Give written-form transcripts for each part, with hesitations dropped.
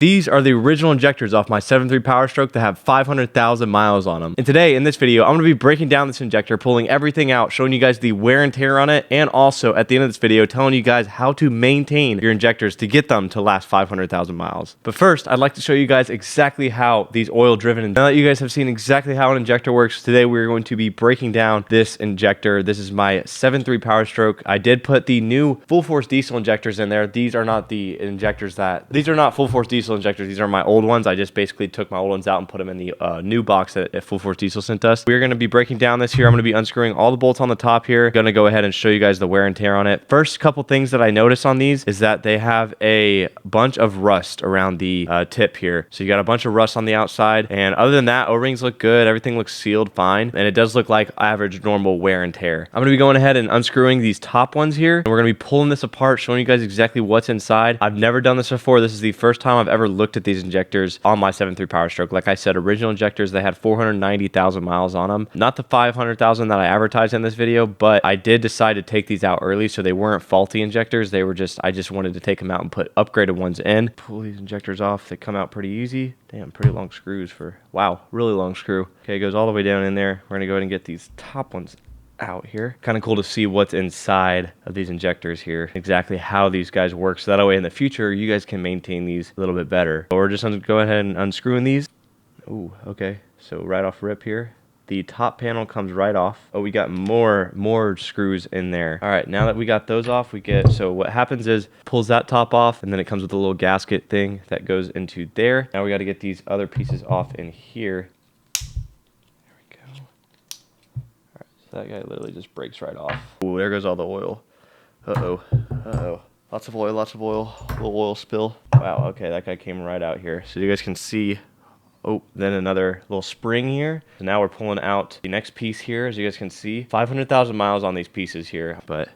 These are the original injectors off my 7.3 Powerstroke that have 500,000 miles on them. And today, in this video, I'm going to be breaking down this injector, pulling everything out, showing you guys the wear and tear on it, and also, at the end of this video, telling you guys how to maintain your injectors to get them to last 500,000 miles. But first, I'd like to show you guys exactly how these oil-driven, now that you guys have seen exactly how an injector works, today we're going to be breaking down this injector. This is my 7.3 Powerstroke. I did put the new full-force diesel injectors in there. These are not the injectors these are not full-force diesel injectors. These are my old ones. I just basically took my old ones out and put them in the new box that Full Force Diesel sent us. We're going to be breaking down this here. I'm going to be unscrewing all the bolts on the top here. Going to go ahead and show you guys the wear and tear on it. First couple things that I noticed on these is that they have a bunch of rust around the tip here. So you got a bunch of rust on the outside, and other than that, O-rings look good. Everything looks sealed fine, and it does look like average normal wear and tear. I'm going to be going ahead and unscrewing these top ones here, and we're going to be pulling this apart, showing you guys exactly what's inside. I've never done this before. This is the first time I've ever looked at these injectors on my 7.3 Powerstroke. Like I said, original injectors, they had 490,000 miles on them. Not the 500,000 that I advertised in this video, but I did decide to take these out early, so they weren't faulty injectors. They were I just wanted to take them out and put upgraded ones in. Pull these injectors off. They come out pretty easy. Damn, pretty long screws wow, really long screw. Okay, it goes all the way down in there. We're gonna go ahead and get these top ones out here. Kind of cool to see what's inside of these injectors here, exactly how these guys work, so that way in the future you guys can maintain these a little bit better. So we're just gonna go ahead and unscrewing these. Ooh, okay, so right off rip here, the top panel comes right off. Oh, we got more screws in there. All right, now that we got those off, so what happens is pulls that top off, and then it comes with a little gasket thing that goes into there. Now we got to get these other pieces off in here. That guy literally just breaks right off. Ooh, there goes all the oil. Uh-oh. Lots of oil, little oil spill. Wow, okay, that guy came right out here. So you guys can see, oh, then another little spring here. So now we're pulling out the next piece here, as you guys can see. 500,000 miles on these pieces here, but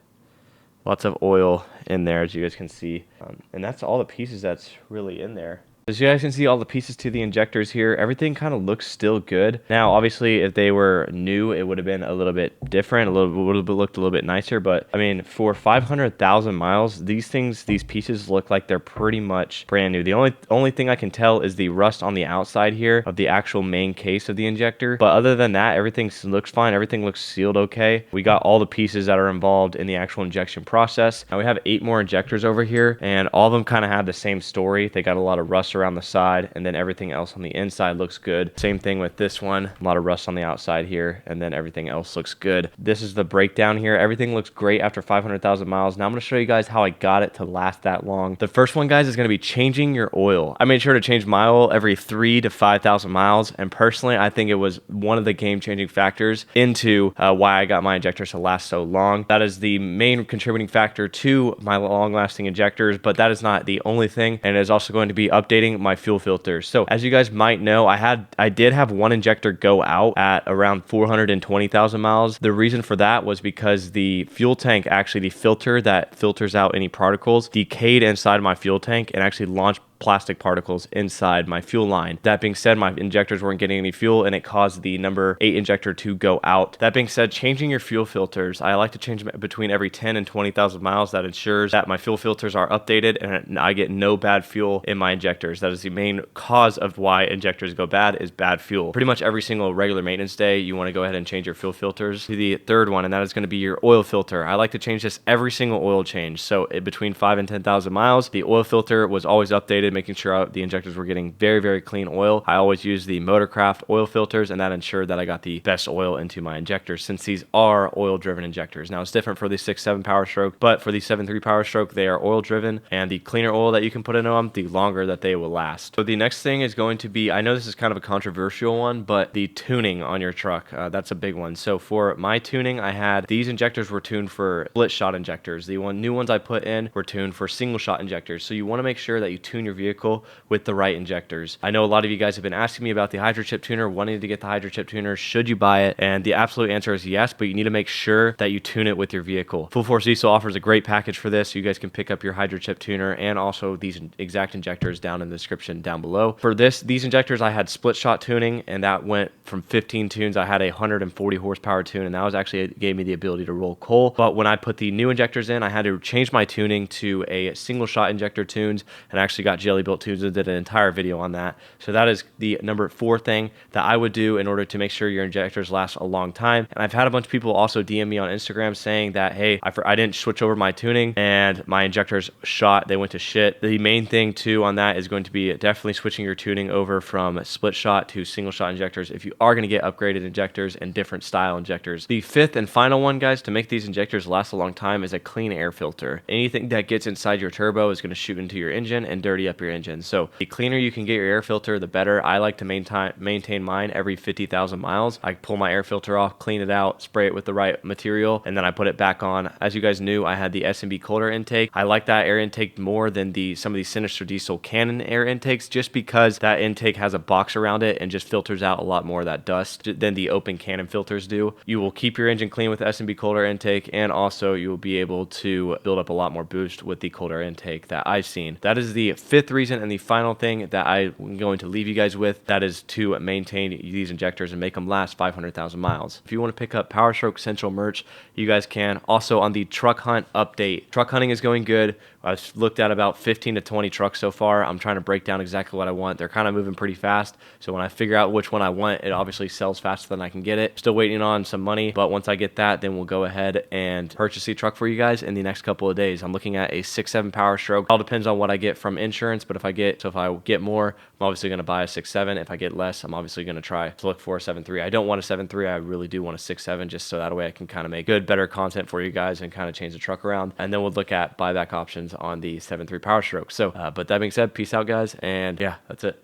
lots of oil in there, as you guys can see. And that's all the pieces that's really in there. As you guys can see, all the pieces to the injectors here, everything kind of looks still good. Now, obviously, if they were new, it would have been a little bit different, looked a little bit nicer. But I mean, for 500,000 miles, these pieces look like they're pretty much brand new. The only thing I can tell is the rust on the outside here of the actual main case of the injector. But other than that, everything looks fine. Everything looks sealed okay. We got all the pieces that are involved in the actual injection process. Now we have 8 more injectors over here, and all of them kind of have the same story. They got a lot of rust around the side, and then everything else on the inside looks good. Same thing with this one, a lot of rust on the outside here, and then everything else looks good. This is the breakdown here. Everything looks great after 500,000 miles. Now I'm going to show you guys how I got it to last that long. The first one, guys, is going to be changing your oil. I made sure to change my oil every 3,000 to 5,000 miles, and personally, I think it was one of the game-changing factors into why I got my injectors to last so long. That is the main contributing factor to my long-lasting injectors, but that is not the only thing, and it is also going to be updating my fuel filters. So as you guys might know, I did have one injector go out at around 420,000 miles. The reason for that was because the fuel tank, actually the filter that filters out any particles, decayed inside my fuel tank and actually launched plastic particles inside my fuel line. That being said, my injectors weren't getting any fuel, and it caused the number 8 injector to go out. That being said, changing your fuel filters, I like to change them between every 10 and 20,000 miles. That ensures that my fuel filters are updated and I get no bad fuel in my injectors. That is the main cause of why injectors go bad, is bad fuel. Pretty much every single regular maintenance day, you want to go ahead and change your fuel filters. To the third one, and that is going to be your oil filter. I like to change this every single oil change. So between 5 and 10,000 miles, the oil filter was always updated, making sure the injectors were getting very clean oil. I always use the Motorcraft oil filters, and that ensured that I got the best oil into my injectors, since these are oil driven injectors. Now it's different for the 6.7 Powerstroke, but for the 7.3 Powerstroke, they are oil driven, and the cleaner oil that you can put in them, the longer that they will last. So the next thing is going to be, I know this is kind of a controversial one, but the tuning on your truck, that's a big one. So for my tuning, these injectors were tuned for split shot injectors. The new ones I put in were tuned for single shot injectors. So you want to make sure that you tune your vehicle with the right injectors. I know a lot of you guys have been asking me about the hydrochip tuner, wanting to get the hydrochip tuner. Should you buy it? And the absolute answer is yes, but you need to make sure that you tune it with your vehicle. Full Force Diesel offers a great package for this. You guys can pick up your hydrochip tuner and also these exact injectors down in the description down below. For these injectors, I had split shot tuning, and that went from 15 tunes. I had a 140 horsepower tune, and that was actually, it gave me the ability to roll coal. But when I put the new injectors in, I had to change my tuning to a single shot injector tunes, and I actually got Jelly Built Tunes and did an entire video on that. So that is the number 4 thing that I would do in order to make sure your injectors last a long time. And I've had a bunch of people also DM me on Instagram saying that, hey, I didn't switch over my tuning and my injectors shot, they went to shit. The main thing too on that is going to be definitely switching your tuning over from split shot to single shot injectors if you are going to get upgraded injectors and different style injectors. The 5th and final one, guys, to make these injectors last a long time is a clean air filter. Anything that gets inside your turbo is going to shoot into your engine and dirty up your engine. So the cleaner you can get your air filter, the better. I like to maintain mine every 50,000 miles. I pull my air filter off, clean it out, spray it with the right material, and then I put it back on. As you guys knew, I had the S&B cold air intake. I like that air intake more than some of these Sinister Diesel Canon air intakes, just because that intake has a box around it and just filters out a lot more of that dust than the open Canon filters do. You will keep your engine clean with S&B cold air intake, and also you will be able to build up a lot more boost with the cold air intake that I've seen. That is the 5th reason and the final thing that I'm going to leave you guys with. That is to maintain these injectors and make them last 500,000 miles. If you want to pick up Powerstroke Central merch, you guys can. Also on the truck hunt update, truck hunting is going good. I've looked at about 15 to 20 trucks so far. I'm trying to break down exactly what I want. They're kind of moving pretty fast. So when I figure out which one I want, it obviously sells faster than I can get it. Still waiting on some money, but once I get that, then we'll go ahead and purchase the truck for you guys in the next couple of days. I'm looking at a 6.7 Powerstroke. All depends on what I get from insurance, but if I get more, I'm obviously going to buy a 6.7. If I get less, I'm obviously going to try to look for a 7.3. I don't want a 7.3. I really do want a 6.7, just so that way I can kind of make good, better content for you guys and kind of change the truck around. And then we'll look at buyback options on the 7.3 Powerstroke. So, but that being said, peace out, guys. And yeah, that's it.